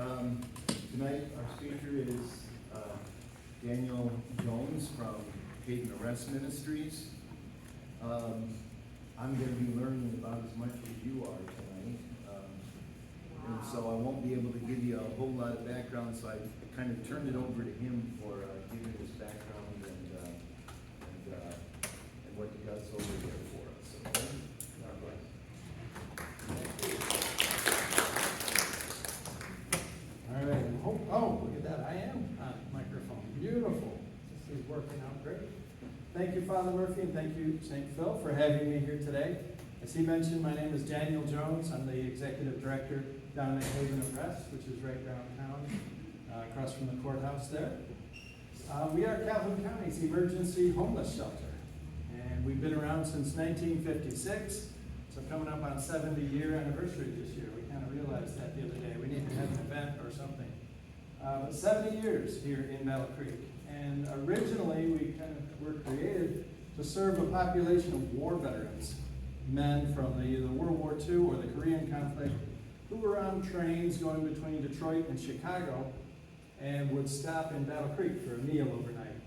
Tonight, our speaker is Daniel Jones from Hayden Arrest Ministries. I'm going to be learning about as much as you are tonight. And so I won't be able to give you a whole lot of background, so I kind of turned it over to him for giving his background and what he does over there for us. Okay? God bless. All right. Oh, look at that. I am on microphone. Beautiful. This is working out great. Thank you, Father Murphy, and thank you, St. Phil, for having me here today. As he mentioned, my name is Daniel Jones. I'm the executive director down at Hayden Arrest, which is right downtown, across from the courthouse there. We are Calhoun County's emergency homeless shelter, and we've been around since 1956. So coming up on 70-year anniversary this year. We kind of realized that the other day. We need to have an event or something. But 70 years here in Battle Creek. And originally we kind of were created to serve a population of war veterans, men from either World War II or the Korean conflict, who were on trains going between Detroit and Chicago and would stop in Battle Creek for a meal overnight.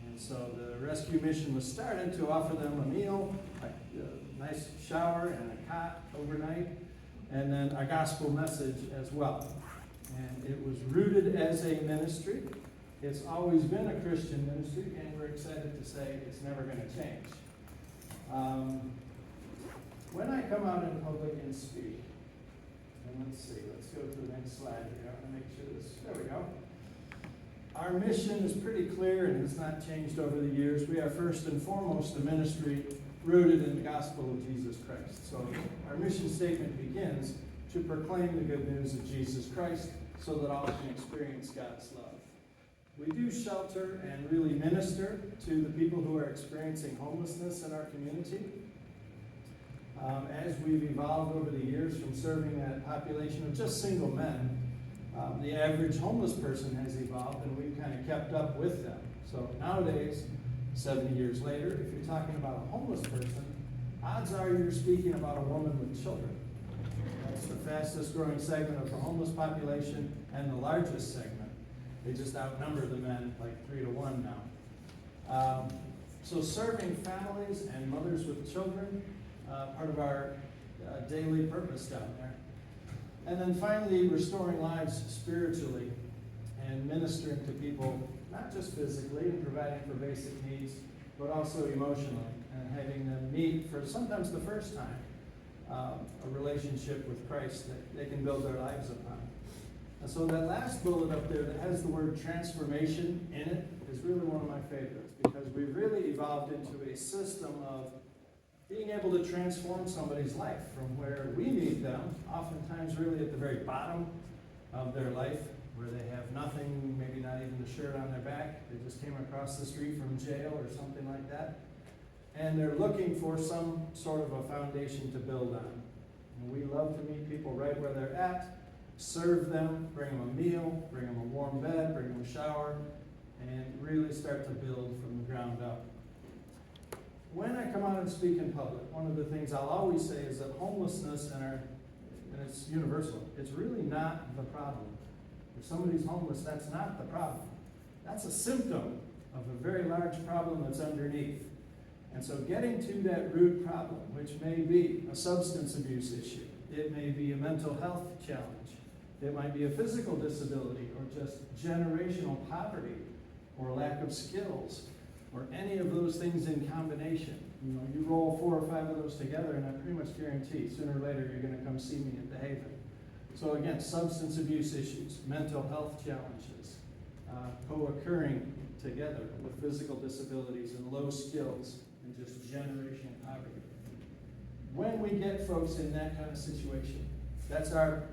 And so the rescue mission was started to offer them a meal, a nice shower and a cot overnight, and then a gospel message as well. And it was rooted as a ministry. It's always been a Christian ministry, and we're excited to say it's never going to change. When I come out in public and speak, and let's go to the next slide here. I want to make sure there we go. Our mission is pretty clear and has not changed over the years. We are first and foremost a ministry rooted in the gospel of Jesus Christ. So our mission statement begins to proclaim the good news of Jesus Christ so that all can experience God's love. We do shelter and really minister to the people who are experiencing homelessness in our community. As we've evolved over the years from serving that population of just single men, the average homeless person has evolved, and we've kind of kept up with them. So nowadays, 70 years later, if you're talking about a homeless person, odds are you're speaking about a woman with children. That's the fastest growing segment of the homeless population and the largest segment. They just outnumber the men like 3 to 1 now. So serving families and mothers with children, part of our daily purpose down there. And then finally, restoring lives spiritually and ministering to people, not just physically and providing for basic needs, but also emotionally, and having them meet for sometimes the first time a relationship with Christ that they can build their lives upon. And so that last bullet up there that has the word transformation in it is really one of my favorites, because we've really evolved into a system of being able to transform somebody's life from where we meet them, oftentimes really at the very bottom of their life, where they have nothing, maybe not even the shirt on their back. They just came across the street from jail or something like that. And they're looking for some sort of a foundation to build on. And we love to meet people right where they're at, serve them, bring them a meal, bring them a warm bed, bring them a shower, and really start to build from the ground up. When I come out and speak in public, one of the things I'll always say is that homelessness and it's universal, it's really not the problem. If somebody's homeless, that's not the problem. That's a symptom of a very large problem that's underneath. And so getting to that root problem, which may be a substance abuse issue, it may be a mental health challenge, it might be a physical disability, or just generational poverty, or lack of skills, or any of those things in combination. You know, you roll 4 or 5 of those together, and I pretty much guarantee sooner or later you're going to come see me at the Haven. So again, substance abuse issues, mental health challenges, co-occurring together with physical disabilities and low skills and just generational poverty. When we get folks in that kind of situation, that's our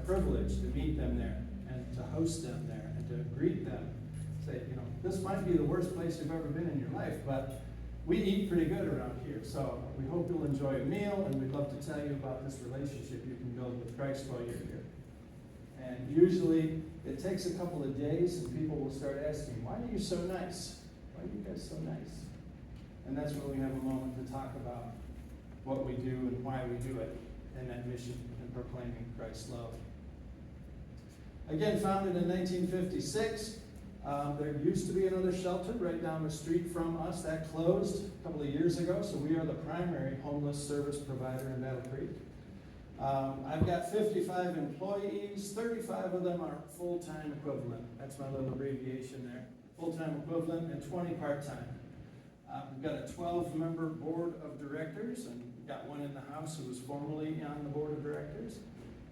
privilege to meet them there and to host them there and to greet them. Say, you know, this might be the worst place you've ever been in your life, but we eat pretty good around here, so we hope you'll enjoy a meal, and we'd love to tell you about this relationship you can build with Christ while you're here. And usually it takes a couple of days, and people will start asking, why are you so nice? Why are you guys so nice? And that's when we have a moment to talk about what we do and why we do it, and that mission in proclaiming Christ's love. Again, founded in 1956. There used to be another shelter right down the street from us. That closed a couple of years ago, so we are the primary homeless service provider in Battle Creek. I've got 55 employees, 35 of them are full-time equivalent. That's my little abbreviation there. Full-time equivalent and 20 part-time. We've got a 12-member board of directors, and we've got one in the House who was formerly on the board of directors.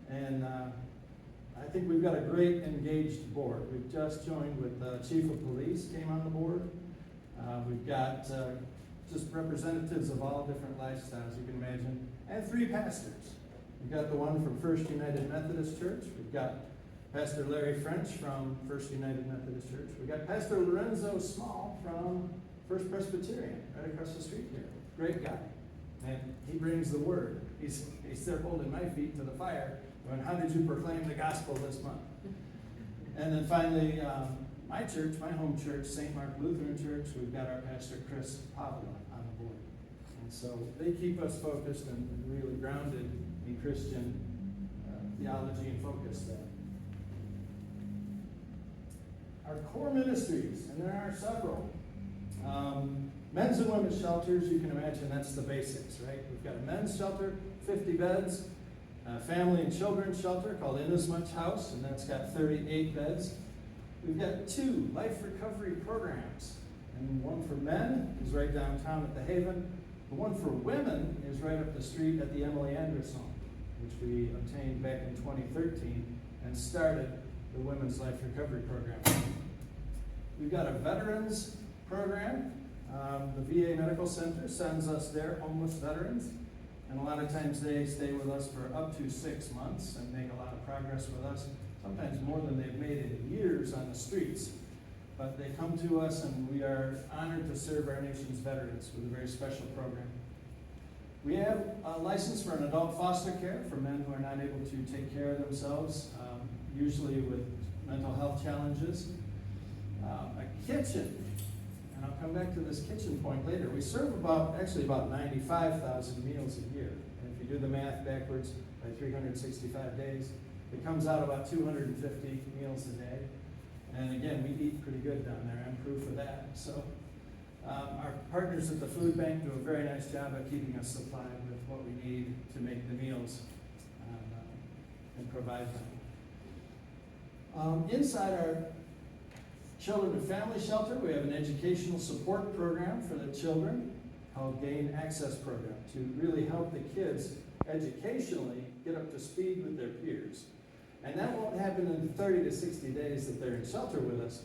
And I think we've got a great engaged board. We've just joined with Chief of Police came on the board. We've got just representatives of all different lifestyles you can imagine, and 3 pastors. We've got the one from First United Methodist Church. We've got Pastor Larry French from First United Methodist Church. We've got Pastor Lorenzo Small from First Presbyterian, right across the street here. Great guy. And he brings the word. He's there holding my feet to the fire, going, how did you proclaim the gospel this month? And then finally, my church, my home church, St. Mark Lutheran Church, we've got our Pastor Chris Pavla on the board. And so they keep us focused and really grounded in Christian theology and focus there. Our core ministries, and there are several. Men's and women's shelters, you can imagine that's the basics, right? We've got a men's shelter, 50 beds, a family and children's shelter called Inasmuch House, and that's got 38 beds. We've got 2 life recovery programs, and one for men is right downtown at the Haven. The one for women is right up the street at the Emily Andrus Home, which we obtained back in 2013 and started the Women's Life Recovery Program. We've got a veterans program. The VA Medical Center sends us their homeless veterans, and a lot of times they stay with us for up to 6 months and make a lot of progress with us, sometimes more than they've made in years on the streets. But they come to us, and we are honored to serve our nation's veterans with a very special program. We have a license for an adult foster care for men who are not able to take care of themselves, usually with mental health challenges. A kitchen, and I'll come back to this kitchen point later. We serve about 95,000 meals a year. And if you do the math backwards by 365 days, it comes out about 250 meals a day. And again, we eat pretty good down there. I'm proof of that. So our partners at the food bank do a very nice job of keeping us supplied with what we need to make the meals and provide them. Inside our Children and Family Shelter, we have an educational support program for the children called Gain Access Program to really help the kids educationally get up to speed with their peers. And that won't happen in 30 to 60 days that they're in shelter with us,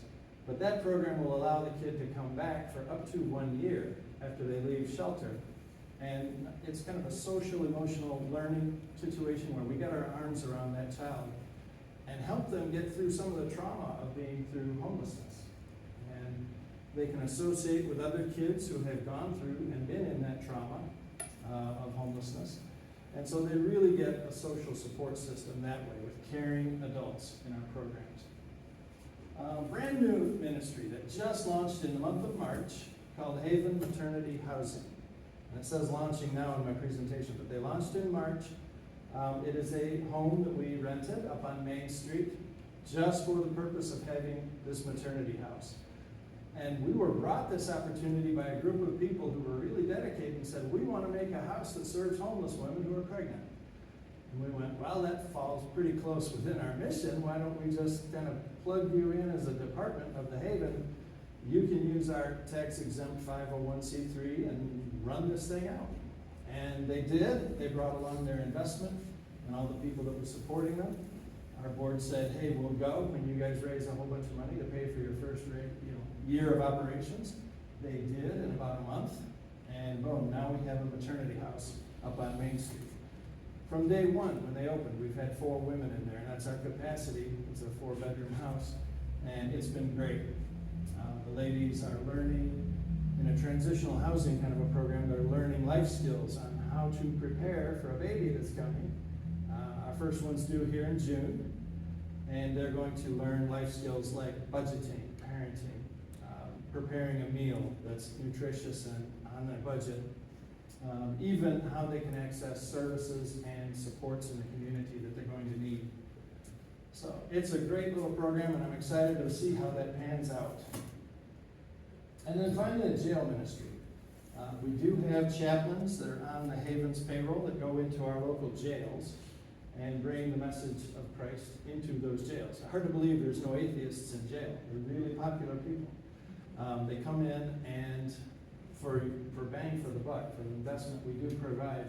but that program will allow the kid to come back for up to 1 year after they leave shelter. And it's kind of a social, emotional learning situation where we get our arms around that child and help them get through some of the trauma of being through homelessness. And they can associate with other kids who have gone through and been in that trauma of homelessness. And so they really get a social support system that way with caring adults in our programs. Brand new ministry that just launched in the month of March called Haven Maternity Housing. And it says launching now in my presentation, but they launched in March. It is a home that we rented up on Main Street just for the purpose of having this maternity house. And we were brought this opportunity by a group of people who were really dedicated and said, we want to make a house that serves homeless women who are pregnant. And we went, well, that falls pretty close within our mission. Why don't we just kind of plug you in as a department of the Haven? You can use our tax-exempt 501c3 and run this thing out. And they did. They brought along their investment and all the people that were supporting them. Our board said, hey, we'll go when you guys raise a whole bunch of money to pay for your first year of operations. They did in about a month. And boom, now we have a maternity house up on Main Street. From day one, when they opened, we've had 4 women in there, and that's our capacity. It's a 4-bedroom house, and it's been great. The ladies are learning in a transitional housing kind of a program. They're learning life skills on how to prepare for a baby that's coming. Our first one's due here in June, and they're going to learn life skills like budgeting, parenting, preparing a meal that's nutritious and on their budget, even how they can access services and supports in the community that they're going to need. So it's a great little program, and I'm excited to see how that pans out. And then finally, the jail ministry. We do have chaplains that are on the Havens payroll that go into our local jails and bring the message of Christ into those jails. Hard to believe there's no atheists in jail. They're really popular people. They come in, and for bang for the buck, for the investment, we do provide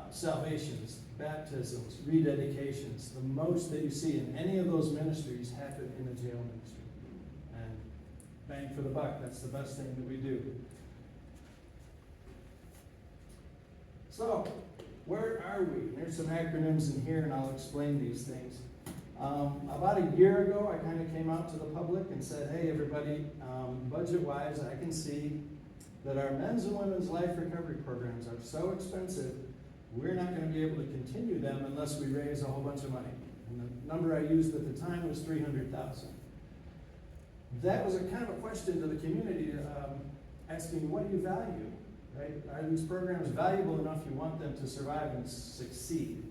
salvations, baptisms, rededications. The most that you see in any of those ministries happen in the jail ministry. And bang for the buck, that's the best thing that we do. So, where are we? There's some acronyms in here, and I'll explain these things. About a year ago, I kind of came out to the public and said, hey, everybody, budget-wise, I can see that our men's and women's life recovery programs are so expensive, we're not going to be able to continue them unless we raise a whole bunch of money. And the number I used at the time was $300,000. That was a kind of a question to the community, asking, what do you value? Right? Are these programs valuable enough you want them to survive and succeed?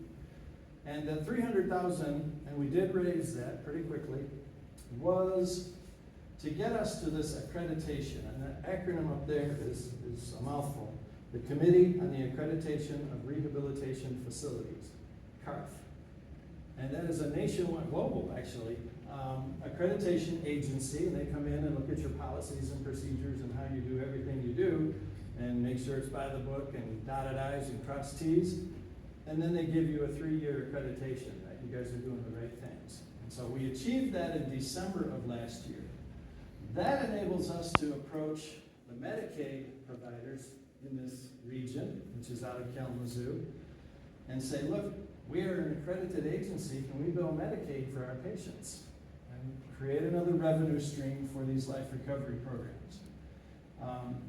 And the $300,000, and we did raise that pretty quickly, was to get us to this accreditation. And the acronym up there is a mouthful. The Committee on the Accreditation of Rehabilitation Facilities, CARF. And that is a nationwide, global actually, accreditation agency, and they come in and look at your policies and procedures and how you do everything you do, and make sure it's by the book and dotted I's and crossed T's. And then they give you a 3-year accreditation that you guys are doing the right things. And so we achieved that in December of last year. That enables us to approach the Medicaid providers in this region, which is out of Kalamazoo, and say, look, we are an accredited agency. Can we bill Medicaid for our patients? And create another revenue stream for these life recovery programs.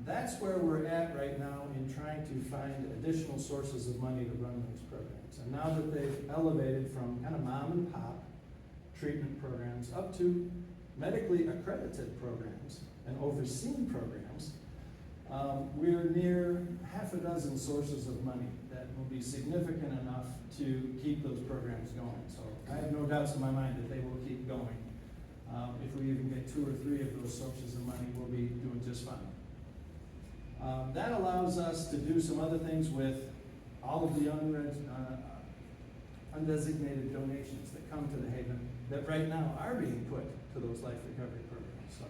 That's where we're at right now in trying to find additional sources of money to run those programs. And now that they've elevated from kind of mom and pop treatment programs up to medically accredited programs and overseen programs, we're near half a dozen sources of money that will be significant enough to keep those programs going. So I have no doubts in my mind that they will keep going. If we even get 2 or 3 of those sources of money, we'll be doing just fine. That allows us to do some other things with all of the undesignated donations that come to the Haven that right now are being put to those life recovery programs. So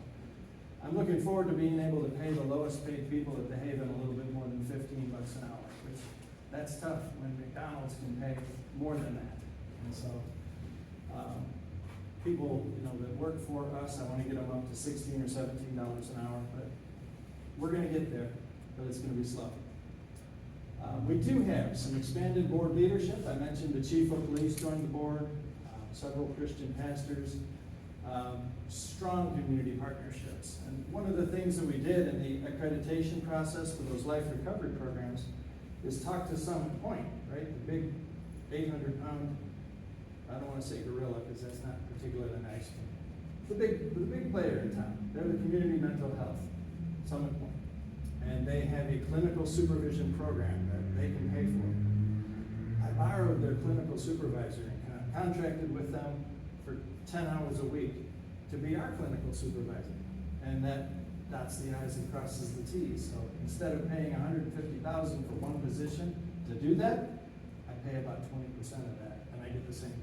I'm looking forward to being able to pay the lowest paid people at the Haven a little bit more than $15 an hour, which that's tough when McDonald's can pay more than that. And so people, that work for us, I want to get them up to $16 or $17 an hour, but we're going to get there, but it's going to be slow. We do have some expanded board leadership. I mentioned the chief of police joined the board, several Christian pastors, strong community partnerships. And one of the things that we did in the accreditation process for those life recovery programs is talk to Summit Point, right? The big 800-pound, I don't want to say gorilla because that's not particularly nice. The big player in town. They're the community mental health, Summit Point. And they have a clinical supervision program that they can pay for. I borrowed their clinical supervisor and contracted with them for 10 hours a week to be our clinical supervisor. And that dots the I's and crosses the T's. So instead of paying $150,000 for one position to do that, I pay about 20% of that, and I get the same thing.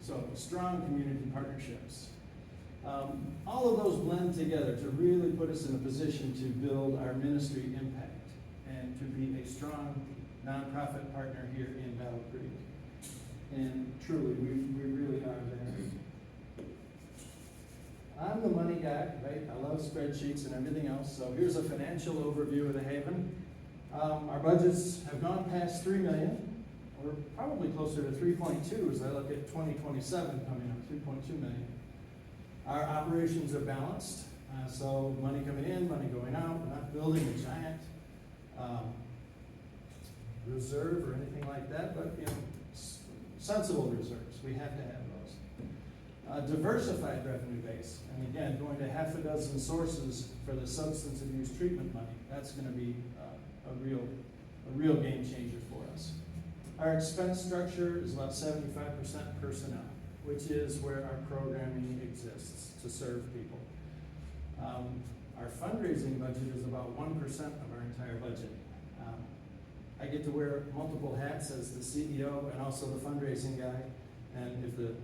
So strong community partnerships. All of those blend together to really put us in a position to build our ministry impact and to be a strong nonprofit partner here in Battle Creek. And truly, we really are there. I'm the money guy, right? I love spreadsheets and everything else. So here's a financial overview of the Haven. Our budgets have gone past $3 million. We're probably closer to 3.2 as I look at 2027 coming up, 3.2 million. Our operations are balanced, so money coming in, money going out. We're not building a giant reserve or anything like that, but sensible reserves. We have to have those. Diversified revenue base, and again, going to half a dozen sources for the substance abuse treatment money. That's going to be a real game changer for us. Our expense structure is about 75% personnel. which is where our programming exists to serve people. Our fundraising budget is about 1% of our entire budget. I get to wear multiple hats as the CEO and also the fundraising guy, and if the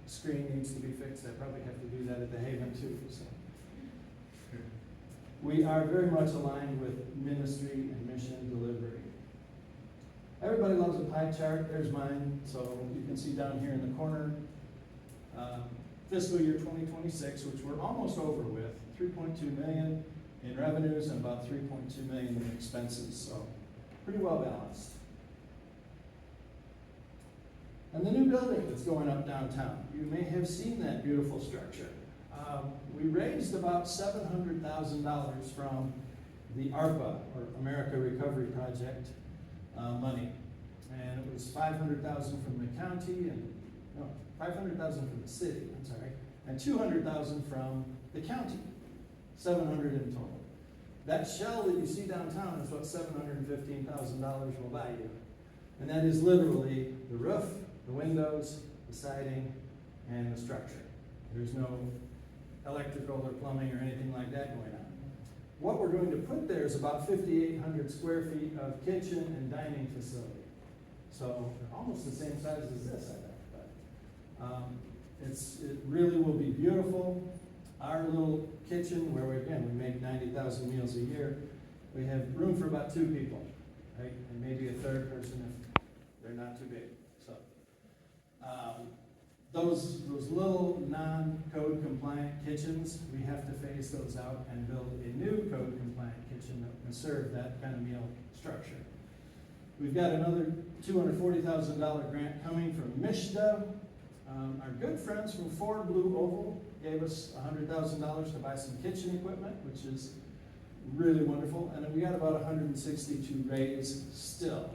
screen needs to be fixed, I probably have to do that at the Haven too. So. We are very much aligned with ministry and mission delivery. Everybody loves a pie chart. There's mine. So you can see down here in the corner, fiscal year 2026, which we're almost over with, 3.2 million in revenues and about 3.2 million in expenses. So pretty well balanced. And the new building that's going up downtown, you may have seen that beautiful structure. We raised about $700,000 from the ARPA, or America Recovery Project, money. And it was $500,000 from the county, and no, $500,000 from the city, I'm sorry, and $200,000 from the county, $700 in total. That shell that you see downtown is what $715,000 will buy you. And that is literally the roof, the windows, the siding, and the structure. There's no electrical or plumbing or anything like that going on. What we're going to put there is about 5,800 square feet of kitchen and dining facility. So almost the same size as this, I think. But it really will be beautiful. Our little kitchen, where we make 90,000 meals a year, we have room for about 2 people, right? And maybe a third person if they're not too big. So those little non-code compliant kitchens, we have to phase those out and build a new code compliant kitchen that can serve that kind of meal structure. We've got another $240,000 grant coming from MSHDA. Our good friends from Ford Blue Oval gave us $100,000 to buy some kitchen equipment, which is really wonderful. And then we got about 162 raised still.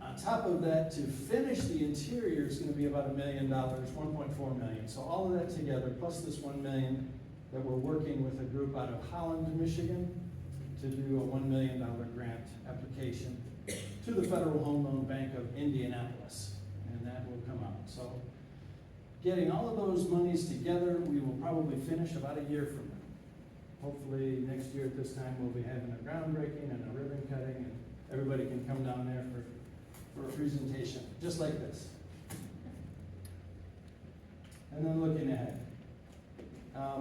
On top of that, to finish the interior is going to be about $1 million, $1.4 million. So all of that together, plus this $1 million that we're working with a group out of Holland, Michigan, to do a $1 million grant application to the Federal Home Loan Bank of Indianapolis, and that will come out. So getting all of those monies together, we will probably finish about a year from now. Hopefully next year at this time we'll be having a groundbreaking and a ribbon cutting, and everybody can come down there for a presentation, just like this. And then looking ahead.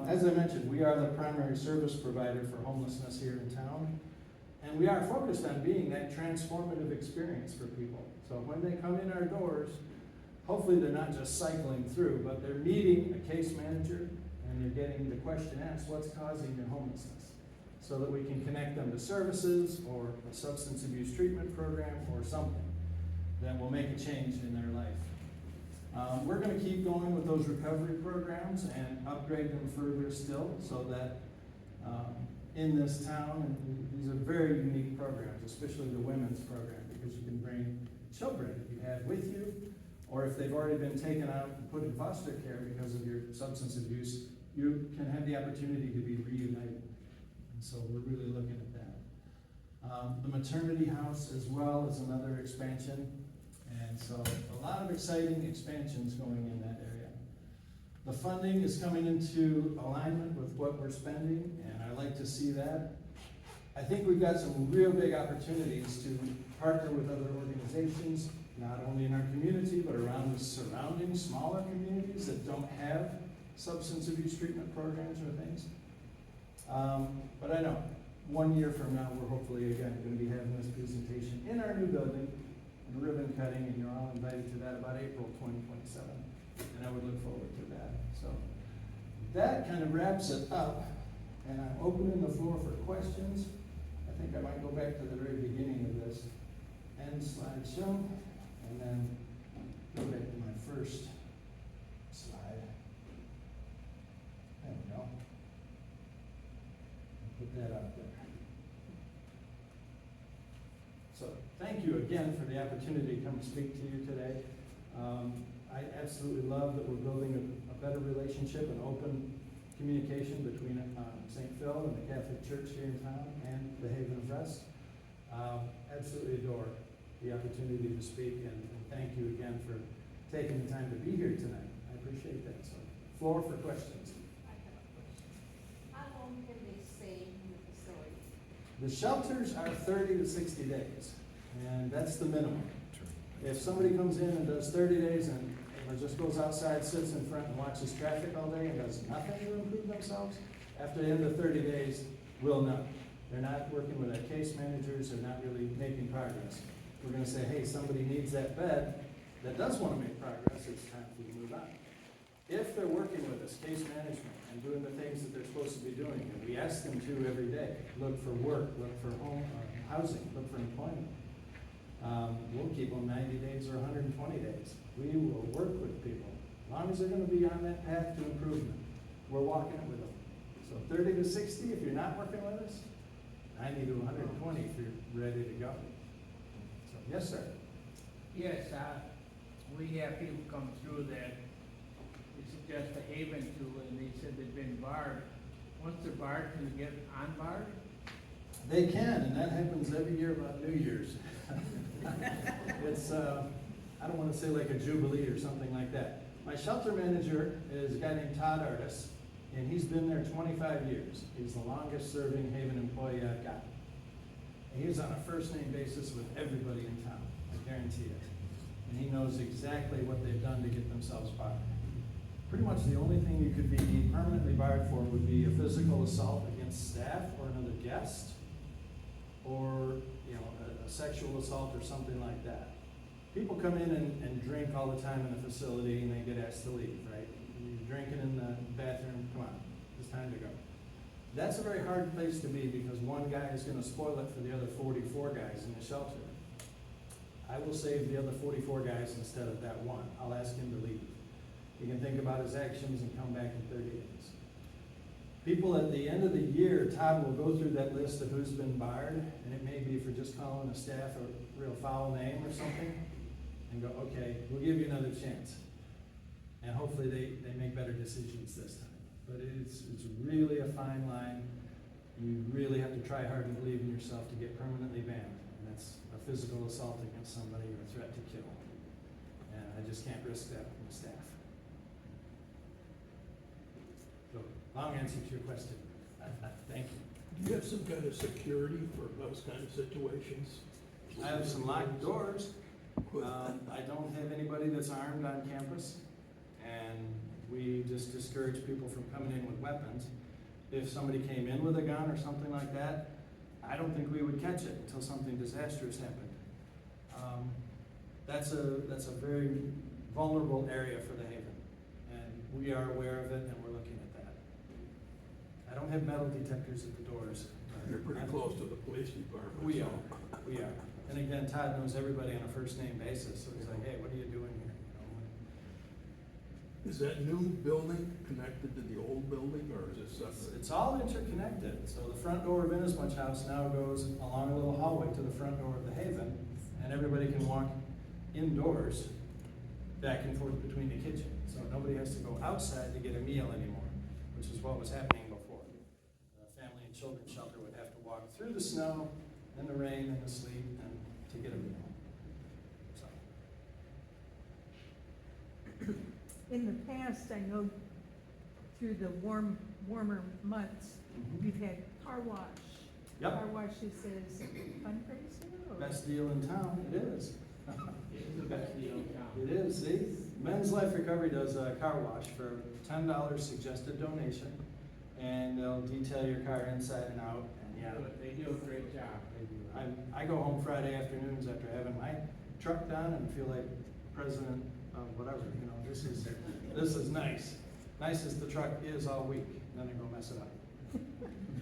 As I mentioned, we are the primary service provider for homelessness here in town. And we are focused on being that transformative experience for people. So when they come in our doors, hopefully they're not just cycling through, but they're meeting a case manager and they're getting the question asked, what's causing your homelessness? So that we can connect them to services or a substance abuse treatment program or something that will make a change in their life. We're going to keep going with those recovery programs and upgrade them further still so that in this town, and these are very unique programs, especially the women's program, because you can bring children that you have with you, or if they've already been taken out and put in foster care because of your substance abuse, you can have the opportunity to be reunited. And so we're really looking at that. The maternity house as well is another expansion. And so a lot of exciting expansions going in that area. The funding is coming into alignment with what we're spending, and I like to see that. I think we've got some real big opportunities to partner with other organizations, not only in our community, but around the surrounding smaller communities that don't have substance abuse treatment programs or things. But I know 1 year from now, we're hopefully again going to be having this presentation in our new building, and ribbon cutting, and you're all invited to that about April 2027. And I would look forward to that. So that kind of wraps it up, and I'm opening the floor for questions. I think I might go back to the very beginning of this end slideshow, and then go back to my first slide. There we go. Put that up there. So thank you again for the opportunity to come speak to you today. I absolutely love that we're building a better relationship and open communication between St. Phil and the Catholic Church here in town and the Haven of Rest. Absolutely adore the opportunity to speak, and thank you again for taking the time to be here tonight. I appreciate that. So, floor for questions. I have a question. How long can they stay in the facility? The shelters are 30 to 60 days, and that's the minimum. If somebody comes in and does 30 days and or just goes outside, sits in front and watches traffic all day and does nothing to improve themselves, after the end of 30 days, we'll know. They're not working with our case managers, they're not really making progress. We're gonna say, hey, somebody needs that bed that does wanna make progress, it's time for you to move on. If they're working with us, case management, and doing the things that they're supposed to be doing, and we ask them to every day, look for work, look for home, housing, look for employment. We'll keep them 90 days or 120 days. We will work with people, as long as they're gonna be on that path to improvement. We're walking it with them. So 30 to 60, if you're not working with us, 90 to 120 if you're ready to go. So, yes, sir. Yes, we have people come through that they suggest a haven to, and they said they've been barred. Once they're barred, can they get unbarred? They can, and that happens every year about New Year's. It's, I don't wanna say like a jubilee or something like that. My shelter manager is a guy named Todd Artis, and he's been there 25 years. He's the longest serving Haven employee I've got. And he's on a first name basis with everybody in town, I guarantee it. And he knows exactly what they've done to get themselves barred. Pretty much the only thing you could be permanently barred for would be a physical assault against staff or another guest, or, you know, a sexual assault or something like that. People come in and drink all the time in the facility and they get asked to leave, right? You're drinking in the bathroom, come on, it's time to go. That's a very hard place to be because one guy is gonna spoil it for the other 44 guys in the shelter. I will save the other 44 guys instead of that one. I'll ask him to leave. He can think about his actions and come back in 30 days. People at the end of the year, Todd will go through that list of who's been barred, and it may be for just calling a staff a real foul name or something, and go, okay, we'll give you another chance. And hopefully they make better decisions this time. But it's really a fine line. You really have to try hard and believe in yourself to get permanently banned. And that's a physical assault against somebody or a threat to kill. And I just can't risk that with the staff. So, long answer to your question. Thank you. Do you have some kind of security for those kind of situations? I have some locked doors. I don't have anybody that's armed on campus, and we just discourage people from coming in with weapons. If somebody came in with a gun or something like that, I don't think we would catch it until something disastrous happened. That's a very vulnerable area for the Haven, and we are aware of it, and we're looking at that. I don't have metal detectors at the doors. You're pretty close to the police department. We so- are. And again, Todd knows everybody on a first name basis, so he's like, hey, what are you doing here? Is that new building connected to the old building, or is it separate? It's all interconnected. So the front door of Inasmuch House now goes along a little hallway to the front door of the Haven, and everybody can walk indoors back and forth between the kitchen. So nobody has to go outside to get a meal anymore, which is what was happening before. The family and children's shelter would have to walk through the snow and the rain and the sleet and to get a meal. So. In the past, I know through the warmer months, we've had car wash. Yep. Car washes is fundraiser or? Best deal in town, it is. It's the best deal in town. It is, see? Men's Life Recovery does a car wash for $10 suggested donation, and they'll detail your car inside and out, and yeah. They do a great job. They do. I go home Friday afternoons after having my truck done and feel like president of whatever, you know, this is nice. Nice as the truck is all week, then I go mess it up.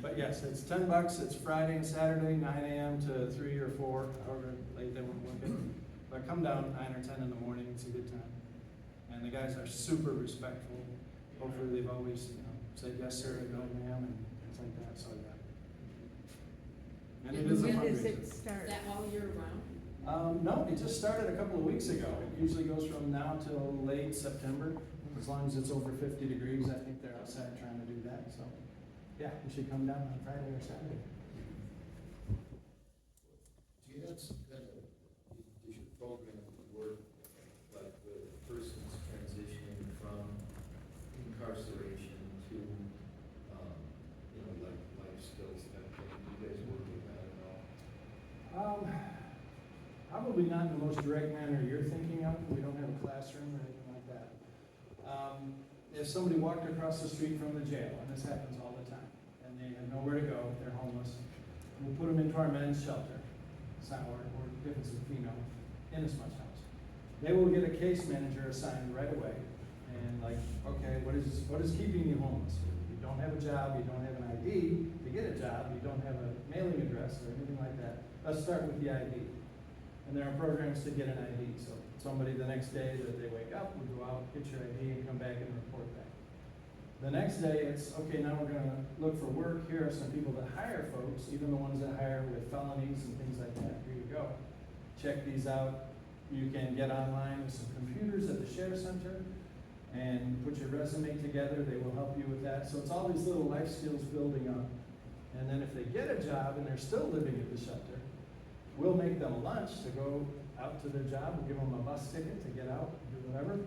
But yes, it's $10, it's Friday and Saturday, 9 a.m. to 3 or 4, however late they want to work it. But come down 9 or 10 in the morning, it's a good time. And the guys are super respectful. Hopefully they've always, you know, said yes sir, no ma'am, and things like that, so yeah. And it is a When does fundraiser. it Is start? that all year round? No, it just started a couple of weeks ago. It usually goes from now till late September, as long as it's over 50 degrees. I think they're outside trying to do that, so. Yeah, you should come down on Friday or Saturday. Do you have some kind of, does your program work, like the first most direct manner you're thinking of. We don't have a classroom or anything like that. If somebody walked across the street from the jail, and this happens all the time, and they have nowhere to go, they're homeless, we'll put them into our men's shelter, or if it's a female, Inasmuch House. They will get a case manager assigned right away, and like, okay, what is keeping you homeless? You don't have a job, you don't have an ID to get a job, you don't have a mailing address or anything like that. Let's start with the ID. And there are programs to get an ID, so somebody the next day that they wake up, we go out, get your ID, and come back and report back. The next day, it's, okay, now we're gonna look for work. Here are some people that hire folks, even the ones that hire with felonies and things like that. Here you go. Check these out. You can get online with some computers at the Share Center and put your resume together. They will help you with that. So it's all these little life skills building up. And then if they get a job and they're still living at the shelter, we'll make them lunch to go out to their job. We'll give them a bus ticket to get out, do whatever,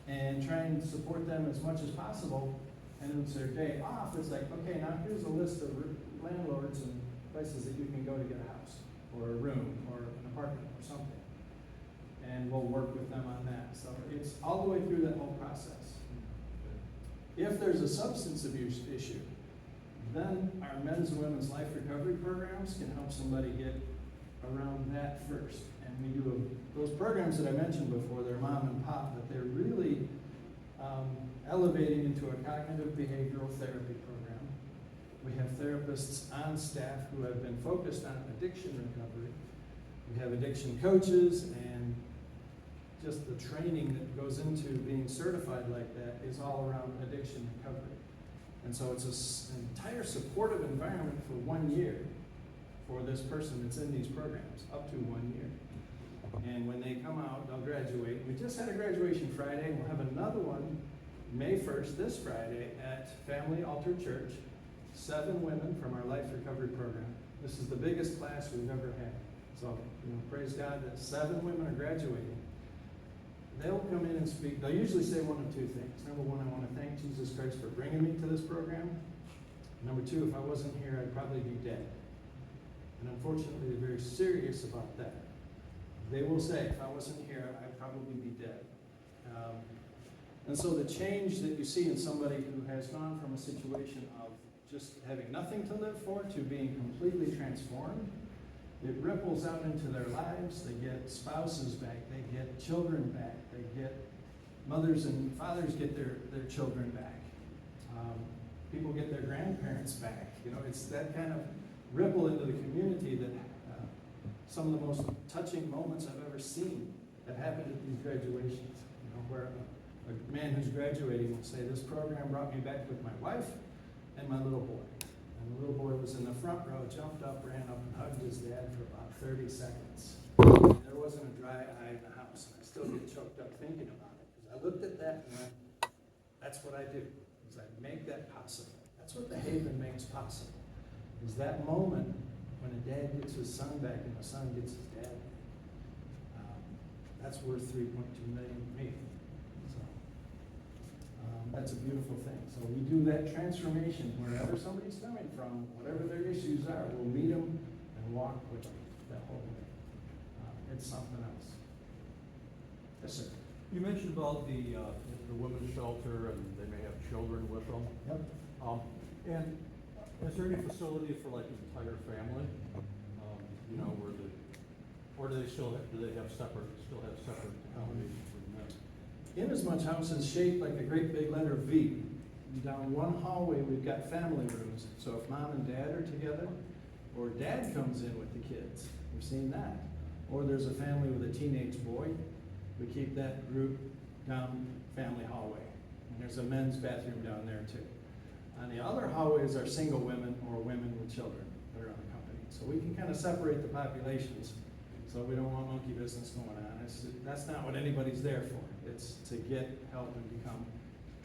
and try and support them as much as possible. And it's their day off. It's like, okay, now here's a list of landlords and places that you can go to get a house, or a room, or an apartment, or something. And we'll work with them on that. So it's all the way through that whole process. If there's a substance abuse issue, then our men's and women's life recovery programs can help somebody get around that first. And we do those programs that I mentioned before, they're mom and pop, but they're really elevating into a cognitive behavioral therapy program. We have therapists on staff who have been focused on addiction recovery. We have addiction coaches, and just the training that goes into being certified like that is all around addiction recovery. And so it's an entire supportive environment for 1 year for this person that's in these programs, up to 1 year. And when they come out, they'll graduate. We just had a graduation Friday. We'll have another one May 1st, this Friday, at Family Altar Church. 7 women from our life recovery program. This is the biggest class we've ever had. So, praise God that 7 women are graduating. They'll come in and speak. They'll usually say one of 2 things. Number 1, I want to thank Jesus Christ for bringing me to this program. Number 2, if I wasn't here, I'd probably be dead. And unfortunately, they're very serious about that. They will say, if I wasn't here, I'd probably be dead. And so the change that you see in somebody who has gone from a situation of just having nothing to live for to being completely transformed, it ripples out into their lives. They get spouses back, they get children back, they get mothers and fathers get their children back. People get their grandparents back. It's that kind of ripple into the community that some of the most touching moments I've ever seen that happened at these graduations, where a man who's graduating will say, this program brought me back with my wife and my little boy. And the little boy was in the front row, jumped up, ran up, and hugged his dad for about 30 seconds. And there wasn't a dry eye in the house, and I still get choked up thinking about it. Because I looked at that and went, that's what I do, is I make that possible. That's what the Haven makes possible, is that moment when a dad gets his son back and the son gets his dad back. That's worth $3.2 million to me. So that's a beautiful thing. So we do that transformation wherever somebody's coming from, whatever their issues are, we'll meet them and walk with them that whole way. It's something else. Yes, sir. You mentioned about the women's shelter, and they may have children with them. Yep. And is there any facility for like an entire family? Or do they still have separate accommodations for men? Inasmuch House is shaped like a great big letter V. Down one hallway, we've got family rooms. So if mom and dad are together, or dad comes in with the kids, we've seen that. Or there's a family with a teenage boy, we keep that group down family hallway. And there's a men's bathroom down there too. On the other hallways are single women or women with children that are unaccompanied. So we can kind of separate the populations. So we don't want monkey business going on. That's not what anybody's there for. It's to get help and become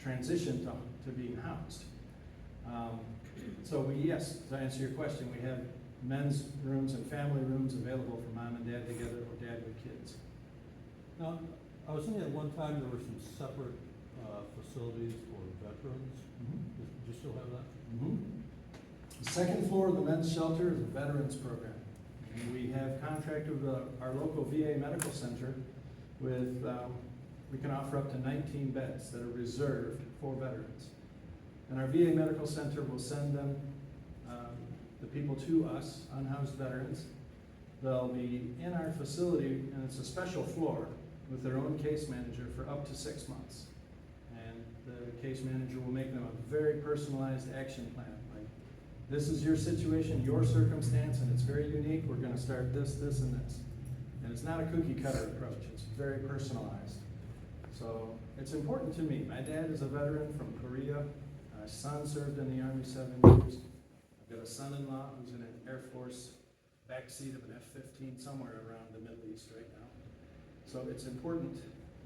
transition to being housed. So yes, to answer your question, we have men's rooms and family rooms available for mom and dad together or dad with kids. Now, I was thinking at one time there were some separate facilities for veterans. Do you still have that? The second floor of the men's shelter is a veterans program. And we have contracted with our local VA medical center with, we can offer up to 19 beds that are reserved for veterans. And our VA medical center will send them, the people to us, unhoused veterans. They'll be in our facility, and it's a special floor with their own case manager for up to 6 months. And the case manager will make them a very personalized action plan. Like, this is your situation, your circumstance, and it's very unique. We're gonna start this, this, and this. And it's not a cookie cutter approach, it's very personalized. So it's important to me. My dad is a veteran from Korea. My son served in the Army 7 years. I've got a son-in-law who's in an Air Force backseat of an F-15 somewhere around the Middle East right now. So it's important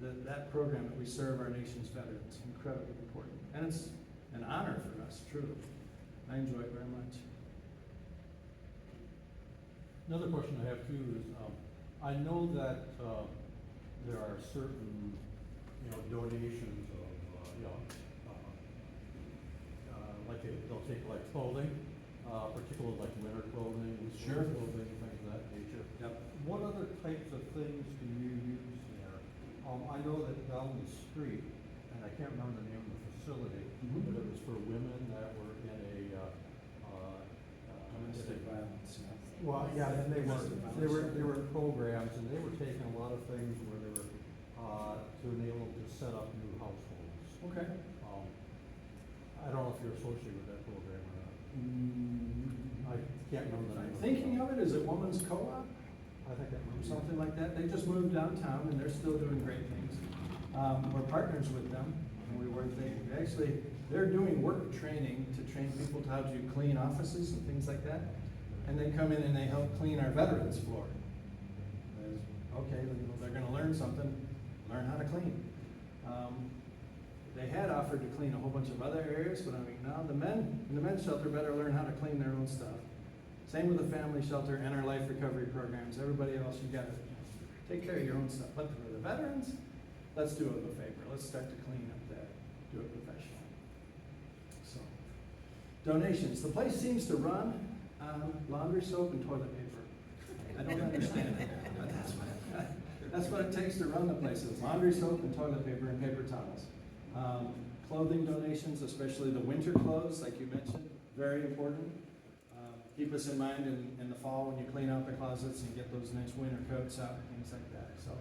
that that program that we serve our nation's veterans, incredibly important. And it's an honor for us, truly. I enjoy it very much. Another question I have too is, I know that, there are certain, donations of, like they'll take like clothing, particularly like winter clothing, Sure. spring clothing, things of that nature. Yep. What other types of things do you use there? I know that down the street, and I can't remember the name of the facility, Mhm. but it was for women that were in a, Domestic violence, yeah. well, yeah, and they Domestic were violence. programs, and they were taking a lot of things where they were, to enable them to set up new households. Okay. I don't know if you're associated with that program or not. I can't remember the name. I'm of it. thinking of it, is it Women's Co-op? I think that Or might be. something like that. They just moved downtown and they're still doing great things. We're partners with them, and they're doing work training to train people to how to clean offices and things like that. And they come in and they help clean our veterans floor. Okay, they're gonna learn something, learn how to clean. They had offered to clean a whole bunch of other areas, but I mean, now the men in the men's shelter better learn how to clean their own stuff. Same with the family shelter and our life recovery programs. Everybody else, you gotta take care of your own stuff. But for the veterans, let's do them a favor. Let's start to clean up that, do it professionally. So, donations. The place seems to run on laundry soap and toilet paper. I don't understand it, but that's what it takes to run the place. It's laundry soap and toilet paper and paper towels. Clothing donations, especially the winter clothes, like you mentioned, very important. Keep us in mind in the fall when you clean out the closets and get those nice winter coats out and things like that. So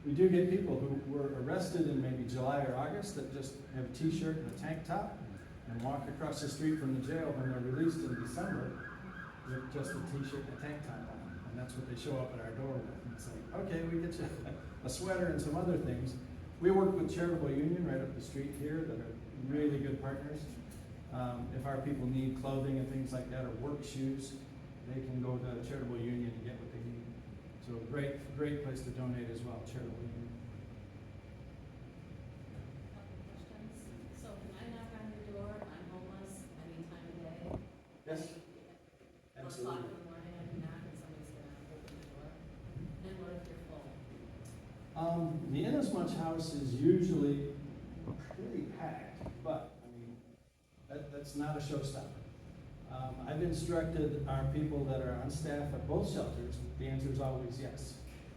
we do get people who were arrested in maybe July or August that just have a t-shirt and a tank top and walk across the street from the jail when they're released in December with just a t-shirt and a tank top on. And that's what they show up at our door with. And it's like, okay, we get you a sweater and some other things. We work with Charitable Union right up the street here that are really good partners. If our people need clothing and things like that, or work shoes, they can go to Charitable Union and get what they need. So great place to donate as well, Charitable Union. Couple questions. So can I knock on your door? I'm homeless any time of day. Yes, 1 o'clock absolutely. in the morning, I can knock and somebody's gonna open the door. And what if you're full? The Inasmuch House is usually pretty packed, but, I mean, that's not a showstopper. I've instructed our people that are on staff at both shelters, the answer is always yes.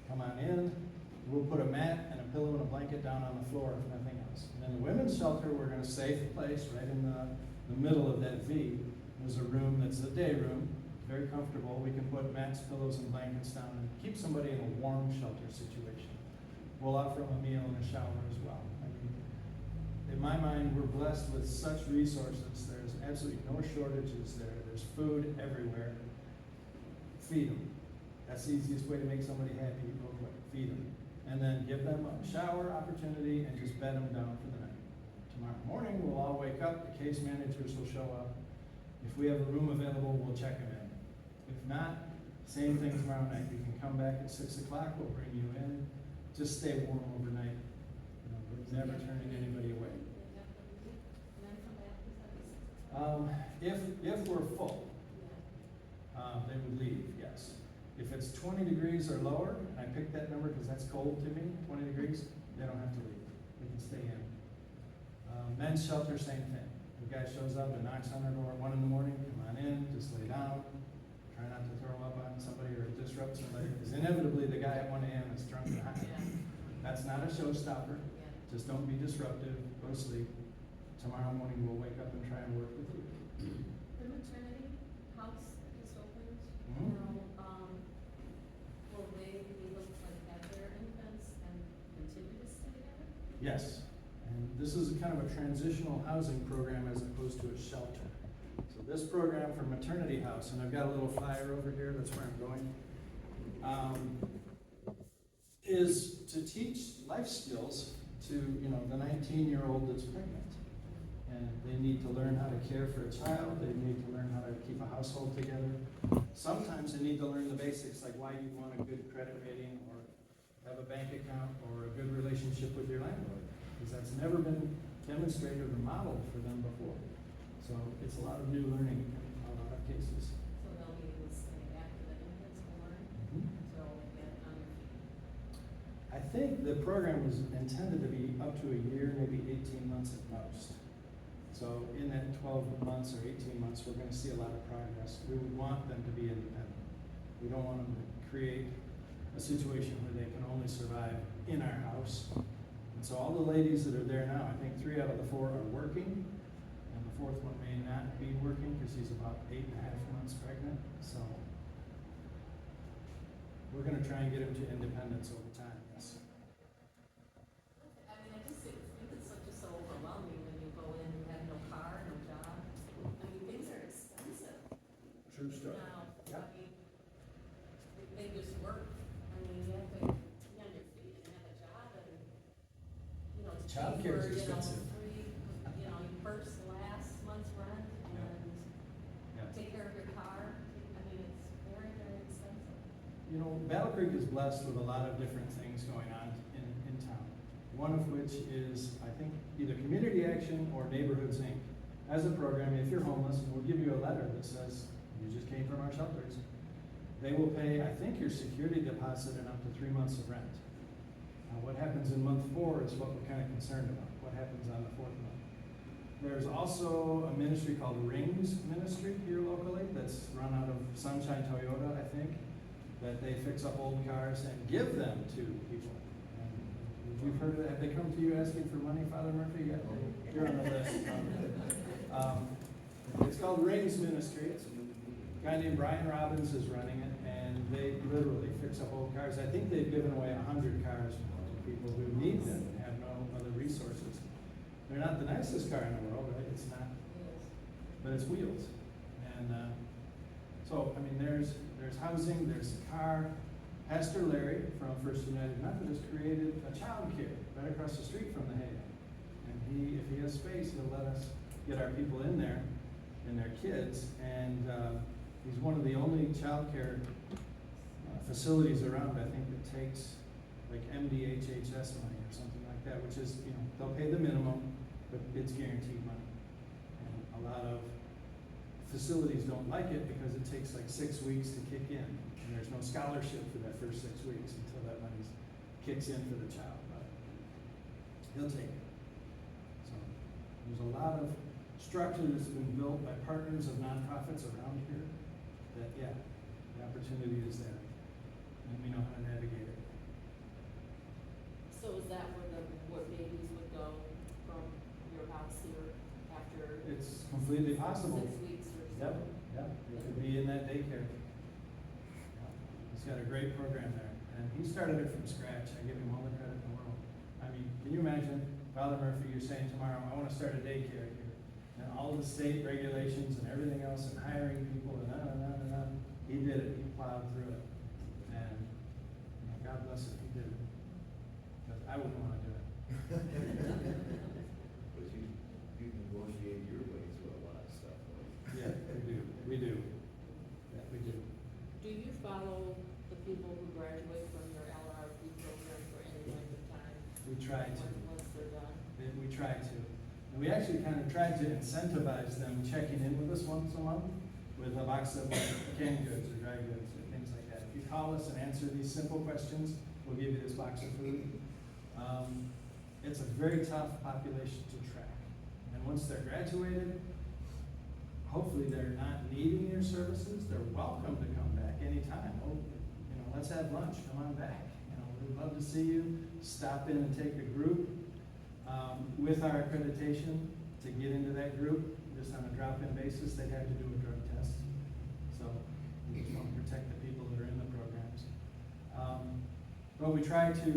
Come on in, we'll put a mat and a pillow and a blanket down on the floor, if nothing else. And then the women's shelter, we're gonna save the place right in the middle of that V. There's a room that's a day room, very comfortable. We can put mats, pillows, and blankets down and keep somebody in a warm shelter situation. We'll offer them a meal and a shower as well. I mean, in my mind, we're blessed with such resources. There's absolutely no shortages there. There's food everywhere. Feed them. That's the easiest way to make somebody happy, real quick. Feed them. And then give them a shower opportunity and just bed them down for the night. Tomorrow morning, we'll all wake up, the case managers will show up. If we have a room available, we'll check them in. If not, same thing tomorrow night. You can come back at 6 o'clock, we'll bring you in. Just stay warm overnight. You know, we're never turning anybody away. And then come back, is that the If we're full, they would leave, yes. If it's 20 degrees or lower, and I picked that number because that's cold to me, 20 degrees, they don't have to leave. They can stay in. Men's shelter, same thing. The guy shows up and knocks on our door at 1 in the morning, come on in, just lay down, try not to throw up on somebody or disrupt somebody, because inevitably the guy at one end is drunk and high. Yeah, That's not a showstopper. yeah. Just don't be disruptive, go to sleep. Tomorrow morning we'll wake up and try and work with you. The maternity house that just opened, Mhm. will they be able to like have their infants and continue to stay together? Yes, and this is kind of a transitional housing program as opposed to a shelter. So this program for maternity house, and I've got a little flyer over here, that's where I'm going, is to teach life skills to, the 19-year-old that's pregnant. And they need to learn how to care for a child, they need to learn how to keep a household together. Sometimes they need to learn the basics, like why you want a good credit rating, or have a bank account, or a good relationship with your landlord, because that's never been demonstrated or modeled for them before. So it's a lot of new learning in a lot of cases. So they'll be able to stay after the infants born, so get on their feet. I think the program was intended to be up to a year, maybe 18 months at most. So in that 12 months or 18 months, we're gonna see a lot of progress. We would want them to be independent. We don't want them to create a situation where they can only survive in our house. And so all the ladies that are there now, I think 3 out of the 4 are working, and the 4th one may not be working because she's about 8.5 months pregnant. So we're gonna try and get them to independence over time, yes. I mean, I just think it's just so overwhelming when you go in and have no car, no job. I mean, things are expensive True now. Yeah. I mean, they just work. I mean, you have to be on your feet and have a job and, to pay Childcare is for, expensive. free, your first, last month's rent and Yeah. take care of your car. I mean, it's very, very expensive. Battle Creek is blessed with a lot of different things going on in town. One of which is, I think, either Community Action or Neighborhoods Inc. as a program, if you're homeless, and we'll give you a letter that says, you just came from our shelters. They will pay, I think, your security deposit and up to 3 months of rent. What happens in month 4 is what we're kind of concerned about. What happens on the 4th month? There's also a ministry called Rings Ministry here locally that's run out of Sunshine Toyota, I think, that they fix up old cars and give them to people. And you've heard of that? Have they come to you asking for money, Father Murphy? Yeah, you're on the list. It's called Rings Ministry. A guy named Brian Robbins is running it, and they literally fix up old cars. I think they've given away 100 cars to people who need them and have no other resources. They're not the nicest car in the world, right? It's not, but it's wheels. And so, I mean, there's housing, there's a car. Pastor Larry from First United Methodist created a child care right across the street from the Haven. And if he has space, he'll let us get our people in there and their kids. And he's one of the only child care facilities around, I think, that takes like MDHHS money or something like that, which is, they'll pay the minimum, but it's guaranteed money. And a lot of facilities don't like it because it takes like 6 weeks to kick in, and there's no scholarship for that first 6 weeks until that money kicks in for the child, but he'll take it. So there's a lot of structure that's been built by partners of nonprofits around here that, yeah, the opportunity is there, and we know how to navigate it. So is that where babies would go from your house here after It's completely possible. 6 weeks or so? Yep, yep, it could be in that daycare. Yeah. He's got a great program there, and he started it from scratch. I give him all the credit in the world. I mean, can you imagine, Father Murphy, you're saying tomorrow, I wanna start a daycare here, and all the state regulations and everything else, and hiring people, and on. He did it, he plowed through it, and God bless him, he did it. Because I wouldn't wanna do it. But you negotiate your ways with a lot of stuff. Yeah, we do. Yeah, we do. Do you follow the people who graduate from your LRP program for any length of time? We try to. Once they're done? We try to. And we actually kind of tried to incentivize them checking in with us once a month with a box of canned goods or dry goods or things like that. If you call us and answer these simple questions, we'll give you this box of food. It's a very tough population to track. And once they're graduated, hopefully they're not needing your services, they're welcome to come back anytime. Oh, let's have lunch, come on back. We'd love to see you. Stop in and take a group with our accreditation. To get into that group, just on a drop-in basis, they'd have to do a drug test. So we just want to protect the people that are in the programs. But we try to,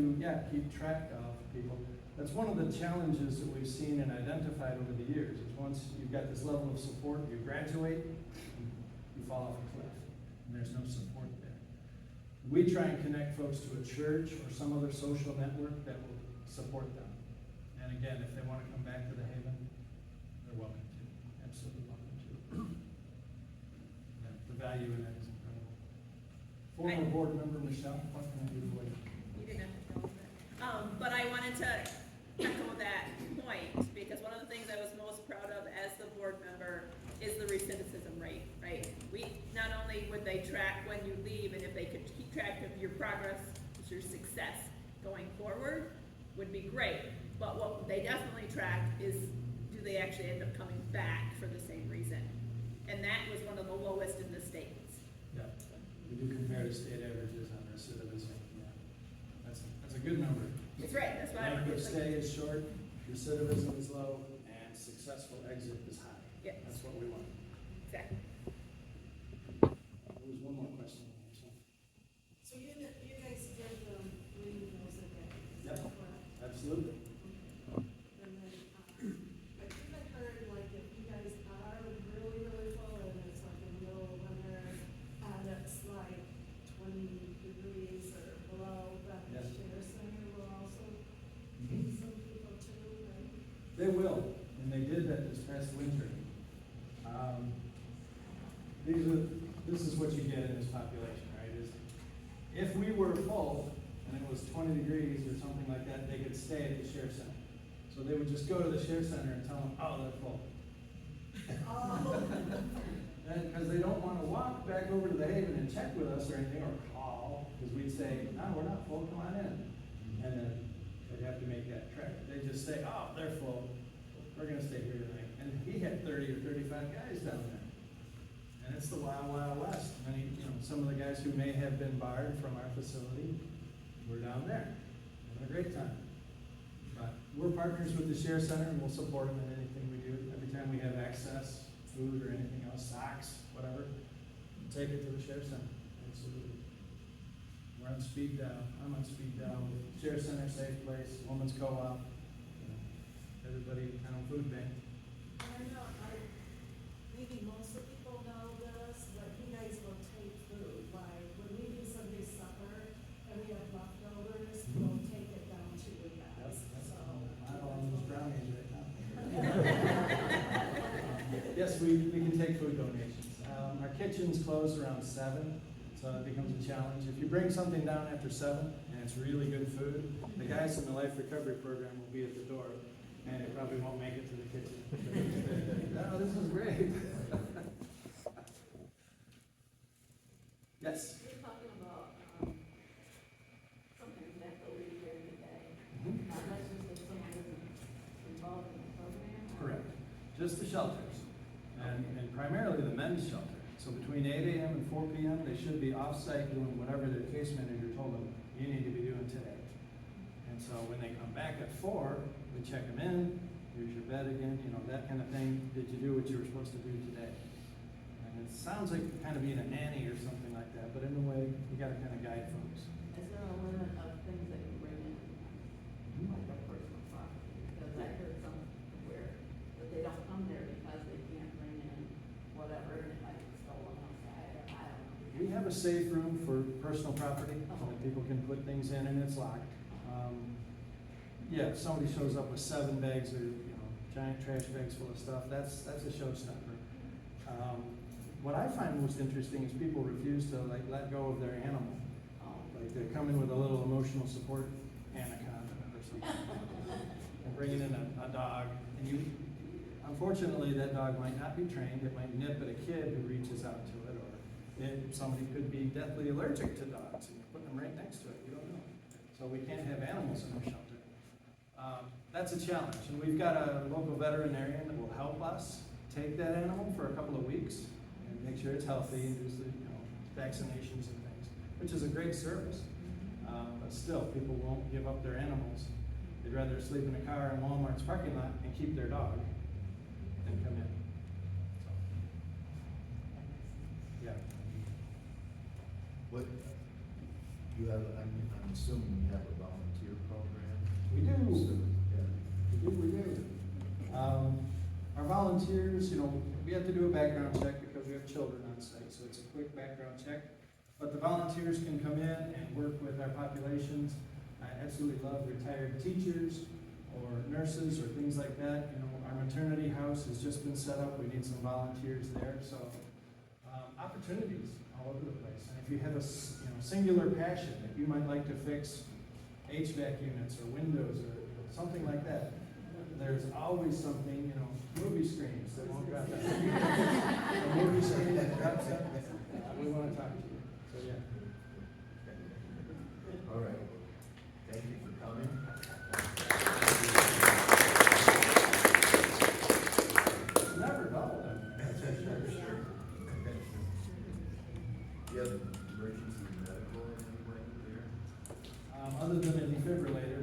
keep track of people. That's one of the challenges that we've seen and identified over the years, is once you've got this level of support, you graduate, you fall off a cliff, and there's no support there. We try and connect folks to a church or some other social network that will support them. And again, if they want to come back to the Haven, they're welcome to, absolutely welcome to. Yeah, the value in that is incredible. Former board member Michelle, what can I do for you? You didn't have to tell me that. But I wanted to echo that point, because one of the things I was most proud of as the board member is the recidivism rate, right? Not only would they track when you leave, and if they could keep track of your progress, your success going forward, would be great. But what they definitely track is, do they actually end up coming back for the same reason? And that was one of the lowest in the states. Yeah, we do compare to state averages on recidivism, yeah. That's a good number. That's right, that's why I Length of wanted to. stay is short, recidivism is low, and successful exit is high. Yeah. That's what we want. Exactly. There was one more question. So you guys did 3 meals a day, is Yep. that correct? Absolutely. And then, I think I heard like if you guys are really, really full and it's like a middle of winter and it's like 20 degrees or below, that the Yes. share center will also feed some people too, right? They will, and they did that this past winter. This is what you get in this population, right? Is if we were full and it was 20 degrees or something like that, they could stay at the share center. So they would just go to the share center and tell them, oh, they're full. Because they don't want to walk back over to the Haven and check with us or anything, or call, because we'd say, no, we're not full, come on in. And then they'd have to make that trek. They just say, oh, they're full, we're gonna stay here tonight. And he had 30 or 35 guys down there. And it's the wild, wild west. Many, some of the guys who may have been barred from our facility were down there, having a great time. But we're partners with the Share Center, and we'll support them in anything we do. Every time we have access, food or anything else, socks, whatever, we'll take it to the Share Center. Absolutely. We're on speed dial. I'm on speed dial with Share Center, Safe Place, Women's Co-op, everybody kind of food bank. And I know, maybe most of people know this, but you guys will take food, like when we do Sunday supper and we have leftovers, we'll take it down to you guys, so. I'm on those brownies right now. Yes, we can take food donations. Our kitchen's closed around 7, so it becomes a challenge. If you bring something down after 7 and it's really good food, the guys in the Life Recovery Program will be at the door, and it probably won't make it to the kitchen. No, this is great. Yes? You're talking about, something that go really here today. Mhm. That's just if someone isn't involved in the program. or- Correct. Just the shelters, and primarily the men's shelter. So between 8 a.m. and 4 p.m., they should be off-site doing whatever their case manager told them you need to be doing today. And so when they come back at 4, we check them in, here's your bed again, that kind of thing. Did you do what you were supposed to do today? And it sounds like kind of being a nanny or something like that, but in a way, you gotta kind of guide folks. Is there a limit of things that you bring in, like a personal property? Because I heard somewhere that they don't come there because they can't bring in whatever, and it might get stolen outside, or I don't know. We have a safe room for personal property that people can put things in, and it's locked. Yeah, if somebody shows up with 7 bags or, giant trash bags full of stuff, that's a showstopper. What I find most interesting is people refuse to let go of their animal. Like they come in with a little emotional support anaconda or something. And bringing in a dog, and unfortunately, that dog might not be trained. It might nip at a kid who reaches out to it, or somebody could be deathly allergic to dogs, and you're putting them right next to it. You don't know. So we can't have animals in our shelter. That's a challenge, and we've got a local veterinarian that will help us take that animal for a couple of weeks and make sure it's healthy and do the, vaccinations and things, which is a great service. But still, people won't give up their animals. They'd rather sleep in a car in Walmart's parking lot and keep their dog than come in. So, yeah. What, you have, I'm assuming you have a volunteer program? We do. So, yeah. We do. Our volunteers, we have to do a background check because we have children on site, so it's a quick background check. But the volunteers can come in and work with our populations. I absolutely love retired teachers or nurses or things like that. Our maternity house has just been set up. We need some volunteers there. So opportunities all over the place. And if you have a singular passion that you might like to fix HVAC units or windows or something like that, there's always something, movie screens that won't drop out. A movie screen that drops out, we want to talk to you. So, yeah. All right. Thank you for coming. It's never dull, that's for sure. You have emergency medical in any way there? Other than a defibrillator,